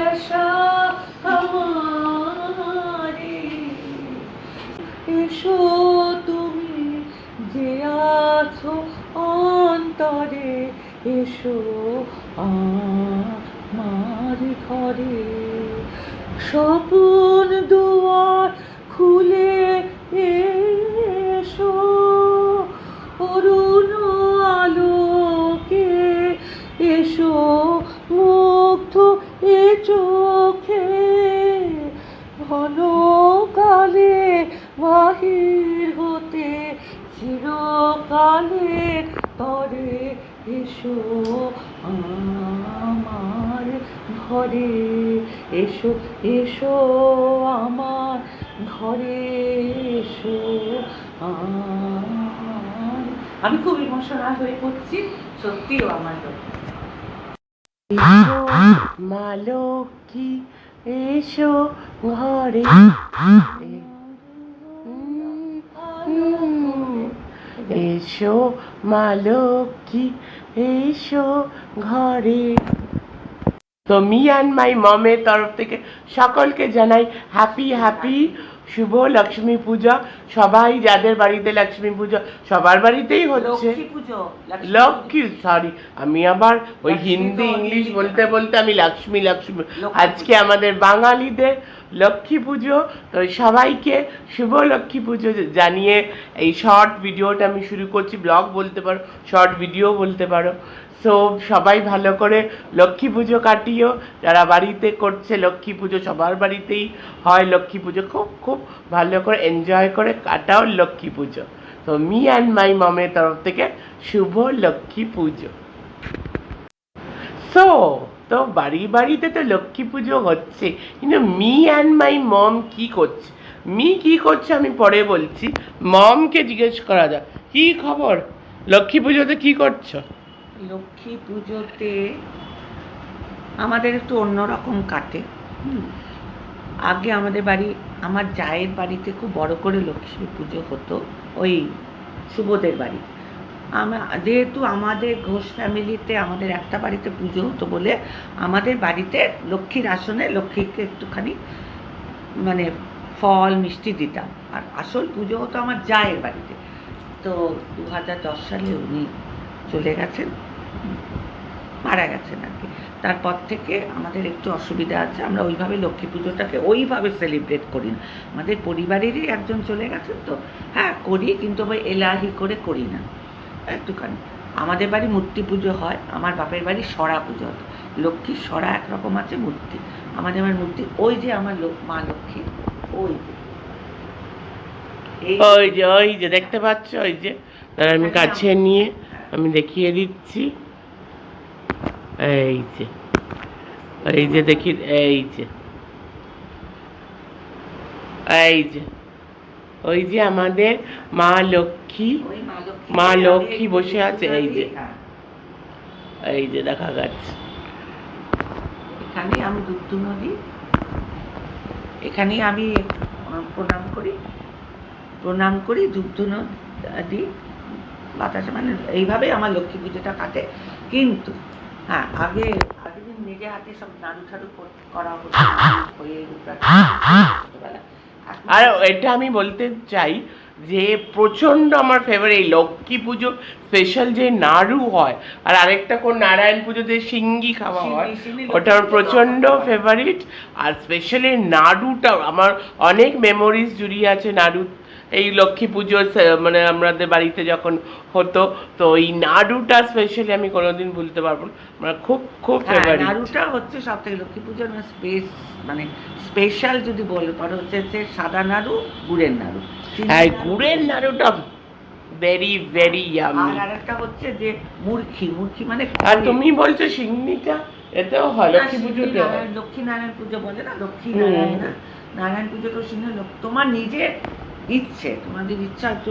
আশা আমারি, এসো তুমি যে আছো অন্তরে, এসো আমার ঘরে। স্বপন দুয়ার খুলে এসো, অরুণ আলোকে এসো, মুগ্ধ এ চোখে ঘন কালে বাহির হতে চিরকালে তরে, এসো আমার ঘরে, এসো এসো আমার ঘরে, এসো আমার। আমি খুব ইমোশনাল হয়ে পড়ছি, সত্যিও আমার মা লক্ষ্মী এসো ঘরে, এসো মা লক্ষ্মী এসো ঘরে। তো মি অ্যান্ড মাই মমের তরফ থেকে সকলকে জানাই হ্যাপি শুভ লক্ষ্মী পূজা। সবাই যাদের বাড়িতে লক্ষ্মী পুজো, সবার বাড়িতেই হচ্ছে লক্ষ্মী, সরি আমি আবার ওই হিন্দি ইংলিশ বলতে বলতে আমি লক্ষ্মী আজকে আমাদের বাঙালিদের লক্ষ্মী পুজো। তো সবাইকে শুভ লক্ষ্মী পুজো জানিয়ে এই শর্ট ভিডিওটা আমি শুরু করছি। ব্লগ বলতে পারো, শর্ট ভিডিও বলতে পারো। সো সবাই ভালো করে লক্ষ্মী পুজো কাটিও। যারা বাড়িতে করছে লক্ষ্মী পুজো, সবার বাড়িতেই হয় লক্ষ্মী পুজো, খুব খুব ভালো করে এনজয় করে কাটাও লক্ষ্মী পুজো। তো মি অ্যান্ড মাই মমের তরফ থেকে শুভ লক্ষ্মী পুজো। সো তো বাড়িতে তো লক্ষ্মী পুজো হচ্ছে, কিন্তু মি অ্যান্ড মাই মম কি করছে, মি কি করছে আমি পরে বলছি। মমকে জিজ্ঞেস করা যাক, কি খবর, লক্ষ্মী পুজোতে কি করছো? লক্ষ্মী পুজোতে আমাদের একটু অন্যরকম কাটে। আগে আমাদের বাড়ি, আমার জায়ের বাড়িতে খুব বড় করে লক্ষ্মী পুজো হতো, ওই সুবোধের বাড়ি। যেহেতু আমাদের ঘোষ ফ্যামিলিতে আমাদের একটা বাড়িতে পুজো হতো বলে আমাদের বাড়িতে লক্ষ্মীর আসনে লক্ষ্মীকে একটুখানি মানে ফল মিষ্টি দিতাম। আর আসল পুজো হতো আমার জায়ের বাড়িতে। তো 2010 সালে উনি চলে গেছেন, মারা গেছেন আর কি। তারপর থেকে আমাদের একটু অসুবিধা আছে, আমরা ওইভাবে লক্ষ্মী পুজোটাকে ওইভাবে সেলিব্রেট করি না। আমাদের পরিবারেরই একজন চলে গেছেন, তো হ্যাঁ করি, কিন্তু ওই এলাহি করে করি না একটুখানি। আমাদের বাড়ি মূর্তি পুজো হয়, আমার বাপের বাড়ি সরা পুজো হতো। লক্ষ্মীর সরা একরকম আছে, মূর্তি আমাদের আমার মূর্তি ওই যে আমার মা লক্ষ্মী, ওই ওই যে দেখতে পাচ্ছ, ওই যে তার আমি কাছে নিয়ে আমি দেখিয়ে দিচ্ছি। এই যে দেখি, এই যে ওই যে আমাদের মা লক্ষ্মী বসে আছে, এই যে দেখা যাচ্ছে। এখানে আমি দুধ নদী, এখানেই আমি প্রণাম করি দুধ দিই বাতাসে, মানে এইভাবেই আমার লক্ষ্মী পুজোটা কাটে। কিন্তু হ্যাঁ আগে দিন নিজে হাতে সব নাড়ু ঠাড়ু করা হতো। আর এটা আমি বলতে চাই যে প্রচণ্ড আমার ফেভারিট এই লক্ষ্মী পুজো স্পেশাল যে নাড়ু হয়, আর আরেকটা কোন নারায়ণ পুজোতে সিঙ্গি খাওয়া হয়, ওটা আমার প্রচণ্ড ফেভারিট। আর স্পেশালি নাড়ুটা আমার অনেক মেমোরিজ জুড়িয়ে আছে। নাড়ু এই লক্ষ্মী পুজো মানে আমাদের বাড়িতে যখন হতো, তো এই নাড়ুটা স্পেশালি আমি কোনোদিন ভুলতে পারবো না, আমার খুব খুব ফেভারিট। নাড়ুটা হচ্ছে সব থেকে লক্ষ্মী পুজোর মানে স্পেশাল যদি বলে পরে হচ্ছে সাদা নাড়ু, গুড়ের নাড়ু। হ্যাঁ, গুড়ের নাড়ুটা ভেরি ভেরি ইয়ামি। আর একটা হচ্ছে যে মুরখি মানে, আর তুমি বলছো সিংনিটা এতেও হয় লক্ষ্মী পুজোতে? লক্ষ্মী নারায়ণ পুজো বলে না, লক্ষ্মী নারায়ণ পুজোটা সিংহ। তোমার নিজের ইচ্ছে, তোমাদের ইচ্ছা একটু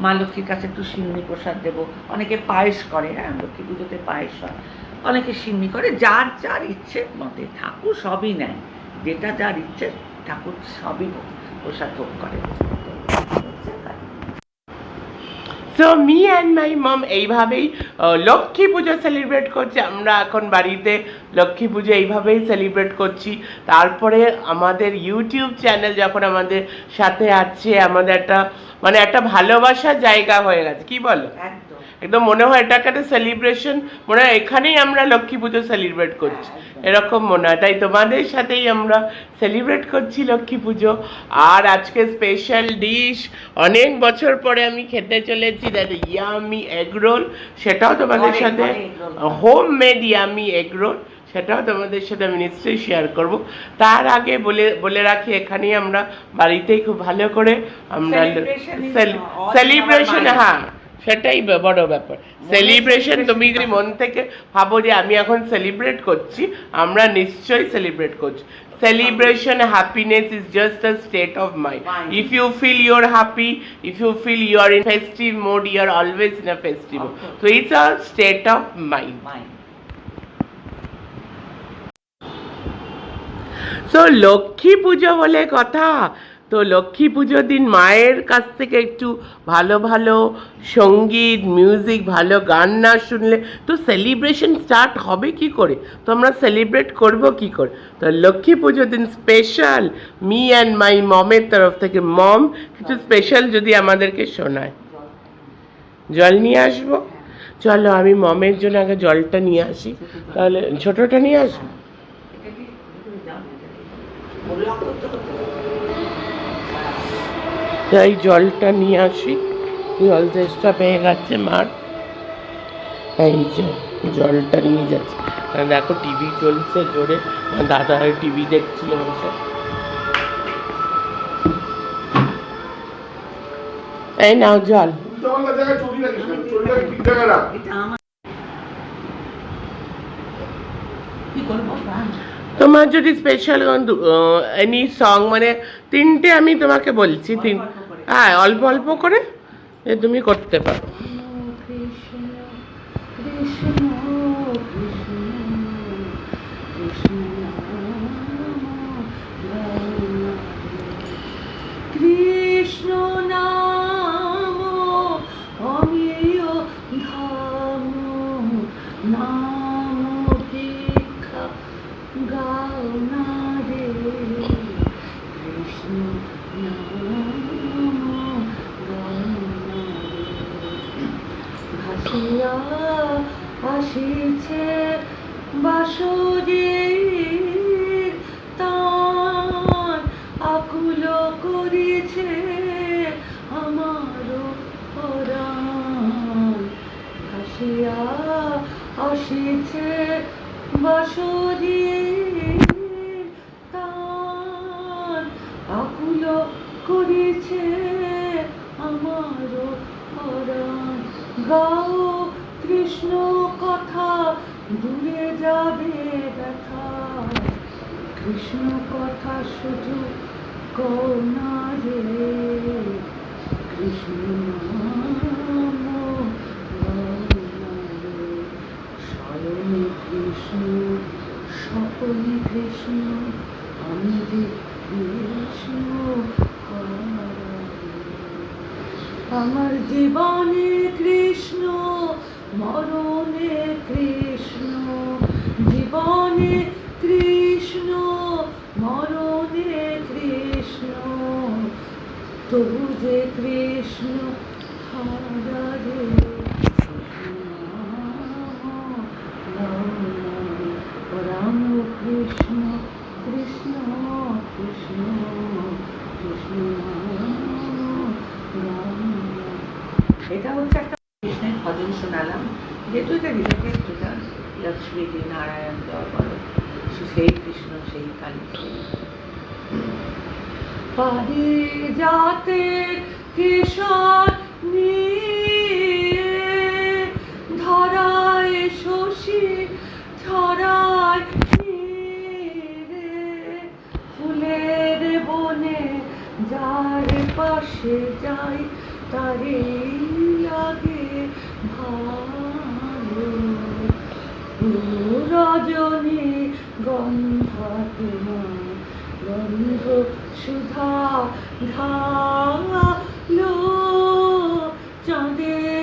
মা লক্ষ্মীর কাছে একটু সিন্নি প্রসাদ দেবো। অনেকে পায়েস করে, হ্যাঁ লক্ষ্মী পুজোতে পায়েস হয়, অনেকে সিন্নি করে, যার ইচ্ছে মতে। ঠাকুর সবই নেয়, যেটা যার ইচ্ছে ঠাকুর সবই প্রসাদ ভোগ করে। সো মি অ্যান্ড মাই মম এইভাবেই লক্ষ্মী পুজো সেলিব্রেট করছি। আমরা এখন বাড়িতে লক্ষ্মী পুজো এইভাবেই সেলিব্রেট করছি। তারপরে আমাদের ইউটিউব চ্যানেল যখন আমাদের সাথে আছে, আমাদের একটা ভালোবাসার জায়গা হয়ে গেছে, কি বলো? একদম একদম মনে হয় এটাকে একটা সেলিব্রেশন, মনে হয় এখানেই আমরা লক্ষ্মী পুজো সেলিব্রেট করছি, এরকম মনে হয়। তাই তোমাদের সাথেই আমরা সেলিব্রেট করছি লক্ষ্মী পুজো। আর আজকে স্পেশাল ডিশ অনেক বছর পরে আমি খেতে চলেছি, দ্যাট ইয়ামি এগ রোল। সেটাও তোমাদের ঘরে সাথে, egg roll। Home made yummy egg roll, সেটাও তোমাদের সাথে আমি নিশ্চয়ই শেয়ার করব। তার আগে বলে রাখি, এখানেই আমরা বাড়িতেই খুব ভালো করে আমরা Celebration is all celebration, in our mind। হ্যাঁ সেটাই বড় ব্যাপার। সেলিব্রেশন, তুমি যদি মন থেকে ভাবো যে আমি এখন সেলিব্রেট করছি, আমরা নিশ্চয়ই সেলিব্রেট করছি। Celebration, happiness is just a state of mind. If you feel you're happy, if you feel you are in festive mode, you are always in a festive mode. So it's a state of mind. So Lakshmi পুজো বলে কথা, তো লক্ষ্মী পুজোর দিন মায়ের কাছ থেকে একটু ভালো ভালো সঙ্গীত, মিউজিক, ভালো গান না শুনলে তো সেলিব্রেশন স্টার্ট হবে কি করে, তো আমরা সেলিব্রেট করব কি করে? তো লক্ষ্মী পুজোর দিন স্পেশাল মি অ্যান্ড মাই মমের তরফ থেকে, মম কিছু স্পেশাল যদি আমাদেরকে শোনায়। জল নিয়ে আসবো, চলো আমি মমের জন্য আগে জলটা নিয়ে আসি। তাহলে ছোটোটা নিয়ে আসবো। তাই জলটা নিয়ে আসি, জল চেষ্টা পেয়ে গেছে মার, এই যে জলটা নিয়ে যাচ্ছে। দেখো টিভি চলছে জোরে, দাদা টিভি দেখছিল বসে। এই নাও জল। তোমার যদি স্পেশাল এনি সং, মানে তিনটে আমি তোমাকে বলছি, হ্যাঁ অল্প অল্প করে তুমি করতে পারো। কৃষ্ণ নাম অমিয় ধাম, নাম ভিক্ষা গাও না রে, কৃষ্ণ নাম গাও না রে। ভাসিয়া আসিছে বাঁশরীর তান, আকুল করেছে আমারও পরাণ। ভাসিয়া আসিছে বাঁশরীর তান, আকুল করেছে আমারও পরাণ। গাও কৃষ্ণ কথা, দূরে যাবে ব্যথা, কৃষ্ণ কথা শুধু কও না রে, কৃষ্ণ নাম গাও না রে। স্বয়ং কৃষ্ণ সকলে কৃষ্ণ, আমি যে কৃষ্ণ হারাই। আমার জীবনে কৃষ্ণ, মরণে কৃষ্ণ, জীবনে কৃষ্ণ, মরণে কৃষ্ণ, তবু যে কৃষ্ণ হারারে। রাম কৃষ্ণ কৃষ্ণ কৃষ্ণ কৃষ্ণ রাম। এটা হচ্ছে একটা কৃষ্ণের ভজন শোনালাম, যেহেতু এটা রিলেটেড টু দ্য লক্ষ্মীজি নারায়ণ দেওয়া বলো, সেই কৃষ্ণ সেই কালী। পারি যাতে কিশোর নিয়ে ধরায় শশী ছড়ায় রে, ফুলের বনে যার পাশে যাই তারে লাগে ভালো, রজনী গন্ধা তোমার গন্ধ সুধা ঢালো, চাঁদের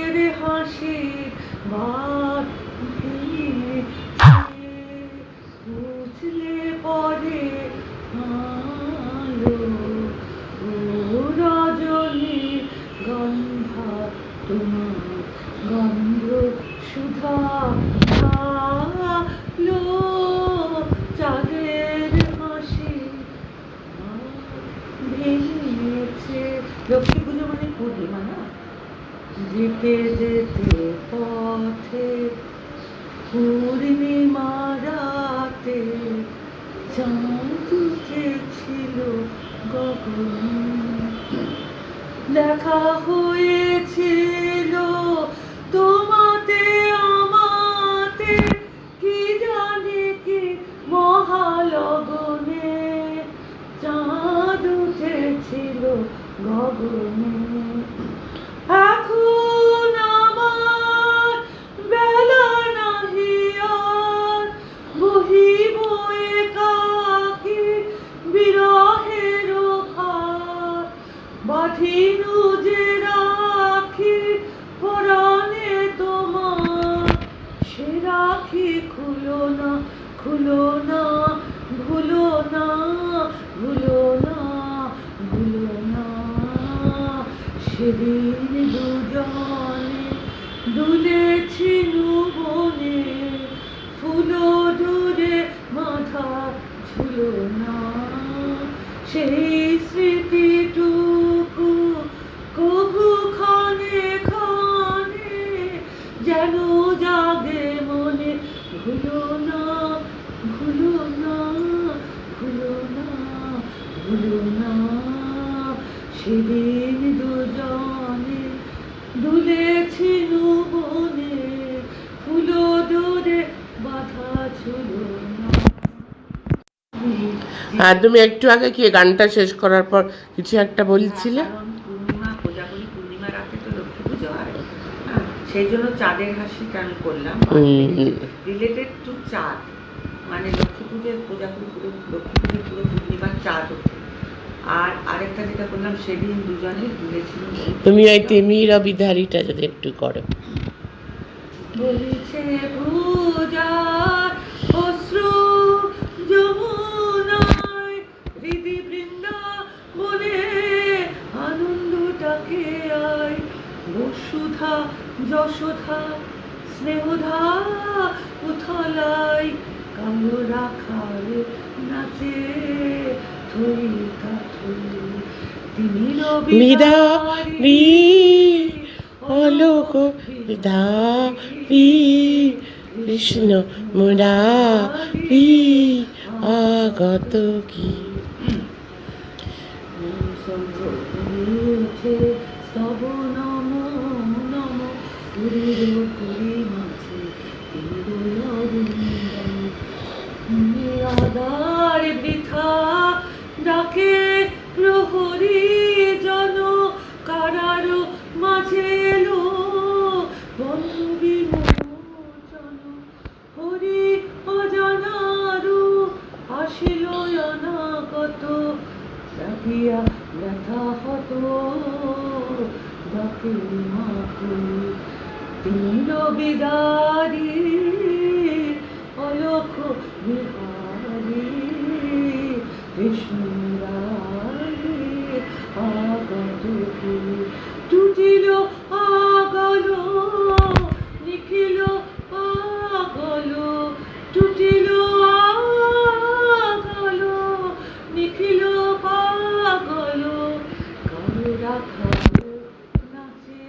যেতে যেতে পথে পূর্ণিমা রাতে চাঁদ উঠেছিল গগনে, দেখা হয়েছিল তোমাতে আমাতে কি জানি কি মহালগনে, চাঁদ উঠেছিল গগনে। এখন আমার বেলা নাহি আর, বহিব একাকী বিরহের ভার, বাঁধিনু যে রাখি পরাণে তোমার, সে রাখি খুলো না, খুলো না, ভুলো না, ভুলো না, ভুলো না। সেদিন দুজনে দুলেছি বনে, ফুলো দূরে মাথা ঝুলো না। সেই স্মৃতিটুকু কভু ক্ষণে ক্ষণে যেন জাগে মনে, ভুলো না, ভুলো না, ভুলো না, ভুলো না। সেদিন দুজনে দুলেছি বনে, ফুলো দূরে বাধা ছিল না। আর তুমি একটু আগে কি গানটা শেষ করার পর কিছু একটা বলছিলে? কারণ পূর্ণিমা, কোজাগরী পূর্ণিমা রাতে তো লক্ষ্মী পুজো হয়, সেই জন্য চাঁদের হাসিটা আমি করলাম, রিলেটেড টু চাঁদ, মানে লক্ষ্মী পুজোর কোজাগরী পুরো লক্ষ্মী পুজোর পুরো পূর্ণিমার চাঁদ ওঠে। আর আরেকটা যেটা করলাম, সেদিন দুজনে দুলেছিল। তুমি ওই তিমির বিধারীটা যদি একটু করো। বলিছে পূজার অশ্রু যমুনায়, হৃদি বৃন্দাবনে আনন্দটাকে আয়, বসুধা যশোধা স্নেহধা উথলাই, কালো রাখাল নাচে থইতা থই, তিনি বিধারী অলোক বিধারী কৃষ্ণ মুরারি আগত কি। স্তব নম নম পুরীর পুরী মাঝে আদার বৃথা ডাকে প্রহরী জন, কারার মাঝে এলো বন্ধু বিমোচন, হরি অজানারু আসিল অনাগত, ডাকিয়া ব্যথা হত ডাকে মাতু, তিন বিদারি অলোক বিহারী কৃষ্ণ মুরারি আগত কি। টুটিল আগল নিখিল আগল, টুটিল আগল নিখিল পাগল, কালো রাখাল নাচে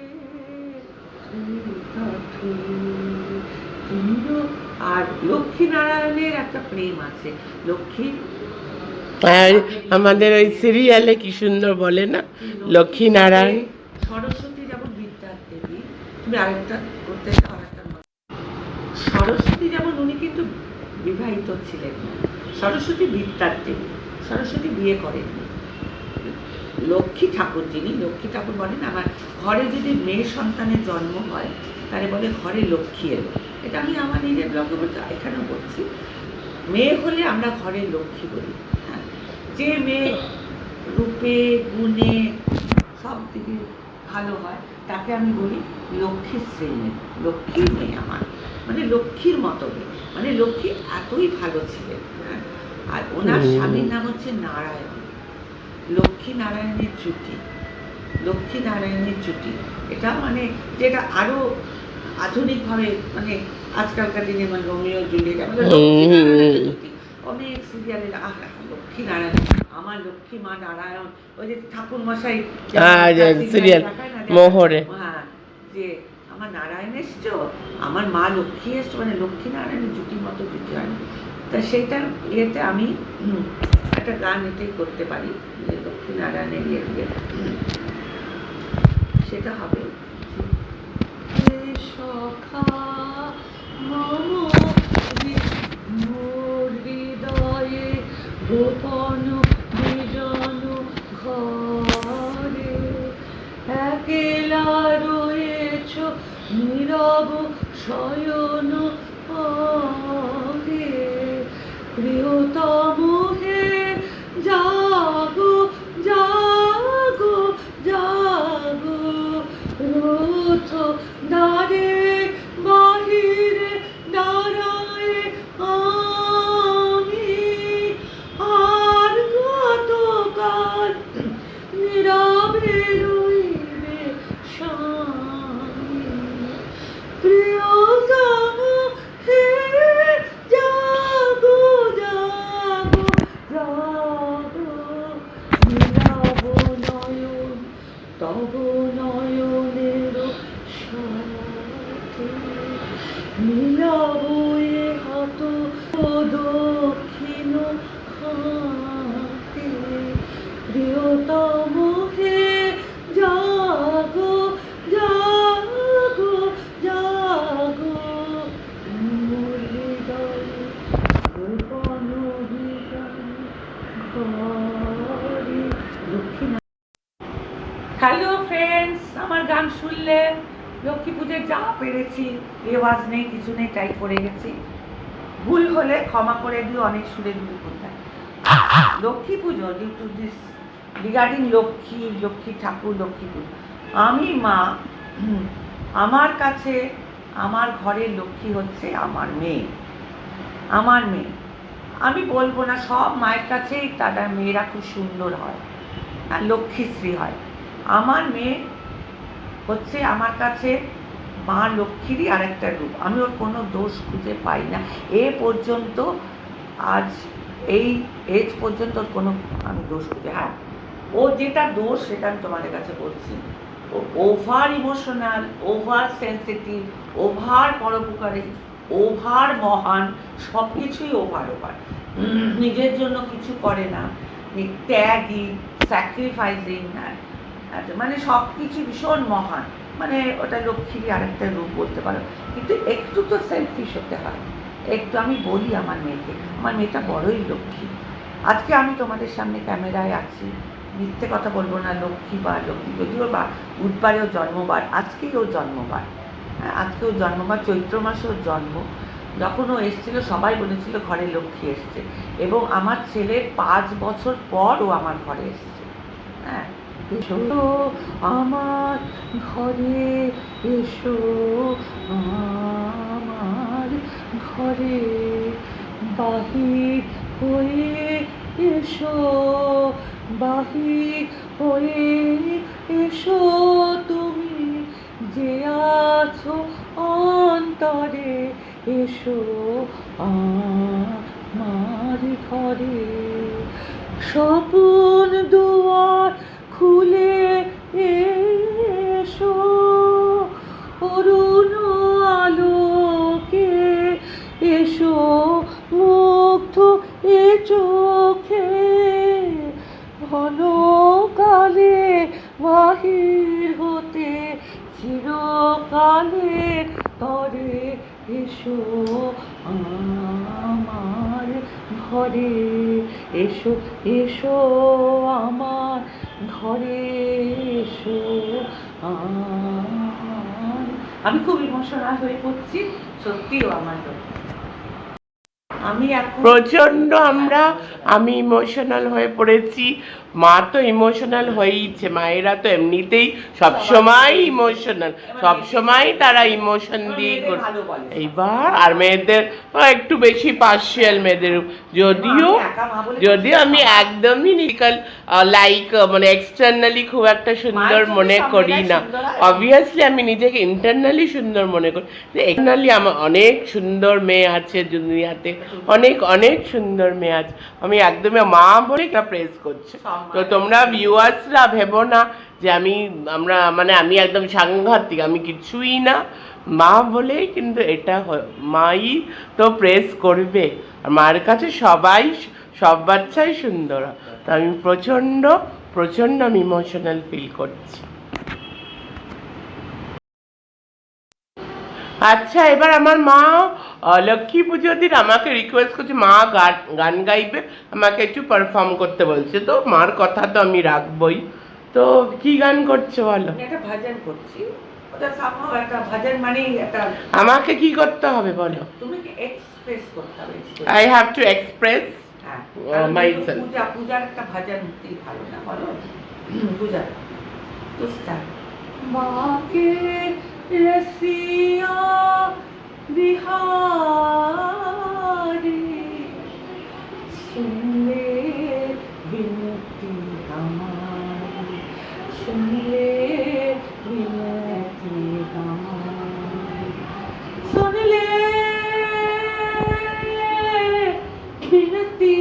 আর লক্ষ্মী নারায়ণের একটা প্রেম আছে। লক্ষ্মী আর আমাদের ওই সিরিয়ালে কি সুন্দর বলে না, লক্ষ্মী নারায়ণ। সরস্বতী যেমন বিদ্যার দেবী, তুমি আরেকটা করতে চাও? আরেকটা সরস্বতী যেমন, উনি কিন্তু বিবাহিত ছিলেন না, সরস্বতী বিদ্যার দেবী, সরস্বতী বিয়ে করেননি। লক্ষ্মী ঠাকুর যিনি, লক্ষ্মী ঠাকুর বলেন আমার ঘরে যদি মেয়ে সন্তানের জন্ম হয় তাহলে বলে ঘরে লক্ষ্মী এলো। এটা আমি আমার নিজের ব্লগে বলতে এখানেও বলছি, মেয়ে হলে আমরা ঘরে লক্ষ্মী বলি। হ্যাঁ, যে মেয়ে রূপে গুণে সব দিকে ভালো হয় তাকে আমি বলি লক্ষ্মীর শ্রেণী, লক্ষ্মীর মেয়ে আমার, মানে লক্ষ্মীর মতো মেয়ে, মানে লক্ষ্মী এতই ভালো ছিলেন। হ্যাঁ, আর ওনার স্বামীর নাম হচ্ছে নারায়ণ, লক্ষ্মী নারায়ণের জুটি, লক্ষ্মী নারায়ণের জুটি। এটা মানে যেটা আরো আধুনিকভাবে, মানে আজকালকার দিনে মানে রোমিও জুলিয়েট, আমাদের লক্ষ্মী নারায়ণের জুটি অনেক সিরিয়ালে লক্ষ্মী নারায়ণ, আমার লক্ষ্মী মা নারায়ণ, ওই যে ঠাকুর মশাই সিরিয়াল মোহরে, হ্যাঁ, যে আমার নারায়ণ এসছো, আমার মা লক্ষ্মী এসছো, মানে লক্ষ্মী নারায়ণের জুটির মতো জুটি হয়। তা সেইটার ইয়েতে আমি একটা গান এটাই করতে পারি, যে লক্ষ্মী নারায়ণের ইয়ে দিয়ে সেটা হবে সখা মম মোর হৃদয়ে গোপন বিজন ঘরে একেলা রয়েছ নীরব শয়ন পরে প্রিয়তম হে জাগো জাগো জাগো রথ দ্বারে বাহিরে দাঁড়ায় আমি আর কতকাল নীরবে রইবে স্বামী প্রিয়তম হে জাগো জাগো জাগো নীরব নয়ন তব নয়নের সাথে নীরব এ হাত দক্ষিণ হাতে প্রিয়তম হে জাগো জাগো জাগো মোর হৃদয়ে গোপন বিজন ঘরে। লক্ষ্মী। হ্যালো ফ্রেন্ডস, আমার গান শুনলে? লক্ষ্মী পুজোয় যা পেরেছি, রেওয়াজ নেই কিছু নেই, তাই করে গেছি। ভুল হলে ক্ষমা করে দিও, অনেক সুরে দুটো কোথায়। Lakshmi Puja due to this regarding Lakshmi ঠাকুর, লক্ষ্মী পুজো। আমি মা, আমার কাছে আমার ঘরের লক্ষ্মী হচ্ছে আমার মেয়ে। আমার মেয়ে, আমি বলবো না সব মায়ের কাছেই তাদের মেয়েরা খুব সুন্দর হয় আর লক্ষ্মীশ্রী হয়। আমার মেয়ে হচ্ছে আমার কাছে মা লক্ষ্মীরই আর একটা রূপ। আমি ওর কোনো দোষ খুঁজে পাই না এ পর্যন্ত, আজ এই এজ পর্যন্ত ওর কোনো আমি দোষ খুঁজে। হ্যাঁ, ও যেটা দোষ সেটা আমি তোমাদের কাছে বলছি, ও over emotional, over sensitive, over পরোপকারী, ওভার মহান, সব কিছুই ওভার। নিজের জন্য কিছু করে না, ত্যাগী, স্যাক্রিফাইসিং, মানে সব কিছু ভীষণ মহান, মানে ওটা লক্ষ্মীরই আরেকটা রূপ বলতে পারো। কিন্তু একটু তো সেলফিশ হতে হয় একটু। আমি বলি আমার মেয়েকে, আমার মেয়েটা বড়ই লক্ষ্মী। আজকে আমি তোমাদের সামনে ক্যামেরায় আছি, মিথ্যে কথা বলবো না। লক্ষ্মী যদিও বা বুধবারে ওর জন্মবার, আজকেই ওর জন্মবার। আজকে ওর জন্মবার, চৈত্র মাসে ওর জন্ম। যখন ও এসেছিলো সবাই বলেছিল ঘরে লক্ষ্মী এসছে, এবং আমার ছেলের 5 বছর পর ও আমার ঘরে এসছে। হ্যাঁ, এসো আমার ঘরে, এসো আমার ঘরে, বাহির হয়ে এসো, বাহির হয়ে এসো তুমি যে আছো অন্তরে, এসো আমার ঘরে। স্বপন দুয়ার খুলে এসো, অরুণ আলোকে এসো, মুগ্ধ এ চোখে ঘন কালে বাহির হতে চিরকালে তরে, এসো আমার ঘরে, এসো এসো আমার ঘরে, এসো আমার। আমি খুব ইমোশনাল হয়ে পড়ছি, সত্যিও আমার আমি এখন প্রচন্ড আমি ইমোশনাল হয়ে পড়েছি। মা তো ইমোশনাল হয়েইছে, মায়েরা তো এমনিতেই সবসময় ইমোশনাল, সবসময় তারা ইমোশন দিয়ে করছে। এইবার আর মেয়েদের একটু বেশি পার্শিয়াল মেয়েদের, যদিও আমি একদমই নিকাল লাইক মানে এক্সটার্নালি খুব একটা সুন্দর মনে করি না। অবভিয়াসলি আমি নিজেকে ইন্টারনালি সুন্দর মনে করি, এক্সটার্নালি আমার অনেক সুন্দর মেয়ে আছে দুনিয়াতে, অনেক অনেক সুন্দর মেয়ে আছে। আমি একদমই মা বলে একটা প্রেস করছে। তো তোমরা ভিউয়ার্সরা ভেবো না যে আমি একদম সাংঘাতিক, আমি কিছুই না, মা বলেই কিন্তু এটা মাই তো প্রেস করবে। আর মায়ের কাছে সব বাচ্চাই সুন্দর। তো আমি প্রচণ্ড প্রচণ্ড আমি ইমোশনাল ফিল করছি। আচ্ছা, এবার আমার মা লক্ষ্মী পুজোর দিন আমাকে রিকোয়েস্ট করছে, মা গান গাইবে, আমাকে একটু পারফর্ম করতে বলছে। তো মার কথা তো আমি রাখবই। তো কি গান করছো বলো? একটা ভজন করছি, ওটা সামহাও একটা ভজন মানে একটা, আমাকে কি করতে হবে বলো? তুমি কি এক্সপ্রেস করতে হবে। I have to express myself. পূজার একটা ভজন ভালো না বলো? পূজা তো স্টার্ট। মাকে रसिया बिहारी सुन ले विनती हमारी, सुन ले विनती हमारी, सुन ले विनती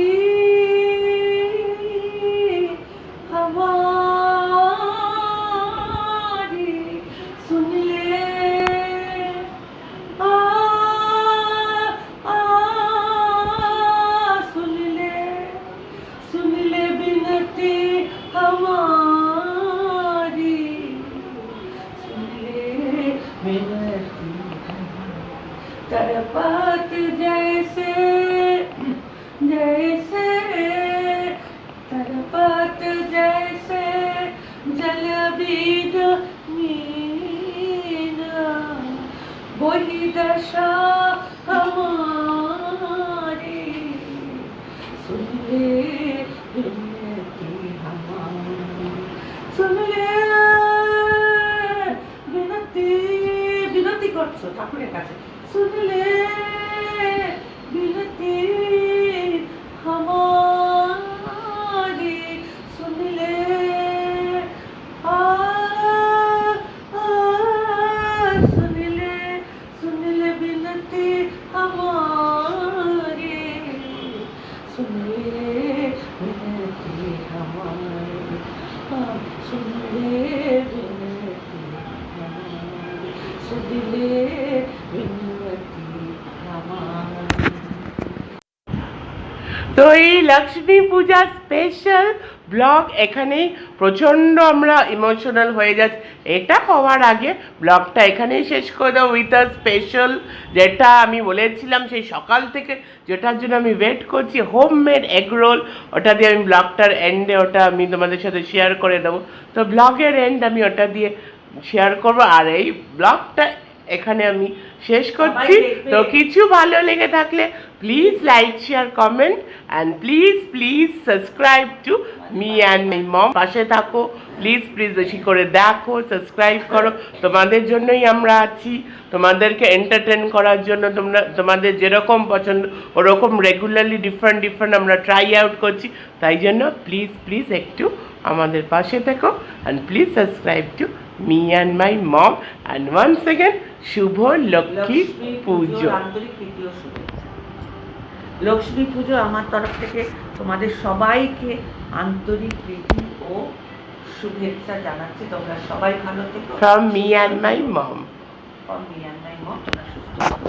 हमारी, सुन ले सुन ले विनती हमारी, सुन ले विनती हमारी। तरपत जैसे जैसे तरपत जैसे जल बीन मीना, वही दशा हमारी, सुन ले विनती हमारी, सुन ले विनती, विनती করছো ঠাকুরের কাছে, सुन ले विनती हमारी, सुन ले सुन ले विनती हमारी, सुन ले विनती हमारी, सुन ले विनती हमारी, सुन ले विनती हमारी। তো এই লক্ষ্মী পূজা স্পেশাল ব্লগ এখানেই প্রচণ্ড আমরা ইমোশনাল হয়ে যাচ্ছি। এটা হওয়ার আগে ব্লগটা এখানেই শেষ করে দেবো উইথ আ স্পেশাল, যেটা আমি বলেছিলাম সেই সকাল থেকে, যেটার জন্য আমি ওয়েট করছি, হোমমেড এগ রোল। ওটা দিয়ে আমি ব্লগটার এন্ডে ওটা আমি তোমাদের সাথে শেয়ার করে দেবো। তো ব্লগের এন্ড আমি ওটা দিয়ে শেয়ার করবো। আর এই ব্লগটা এখানে আমি শেষ করছি। তো কিছু ভালো লেগে থাকলে please like share comment and please subscribe to me and my mom. পাশে থাকো, প্লিজ বেশি করে দেখো, সাবস্ক্রাইব করো। তোমাদের জন্যই আমরা আছি, তোমাদেরকে এন্টারটেন করার জন্য। তোমাদের যেরকম পছন্দ ওরকম রেগুলারলি ডিফারেন্ট আমরা ট্রাই আউট করছি। তাই জন্য প্লিজ একটু আমাদের পাশে থেকো and please subscribe to me and my mom. And once second শুভ লক্ষ্মী পুজো। আন্তরিক প্রীতি ও শুভেচ্ছা। লক্ষ্মী পুজো আমার তরফ থেকে তোমাদের সবাইকে আন্তরিক প্রীতি ও শুভেচ্ছা জানাচ্ছি। তোমরা সবাই ভালো থেকো। From me and my mom. From me and my mom, তোমরা সুস্থ থাকো।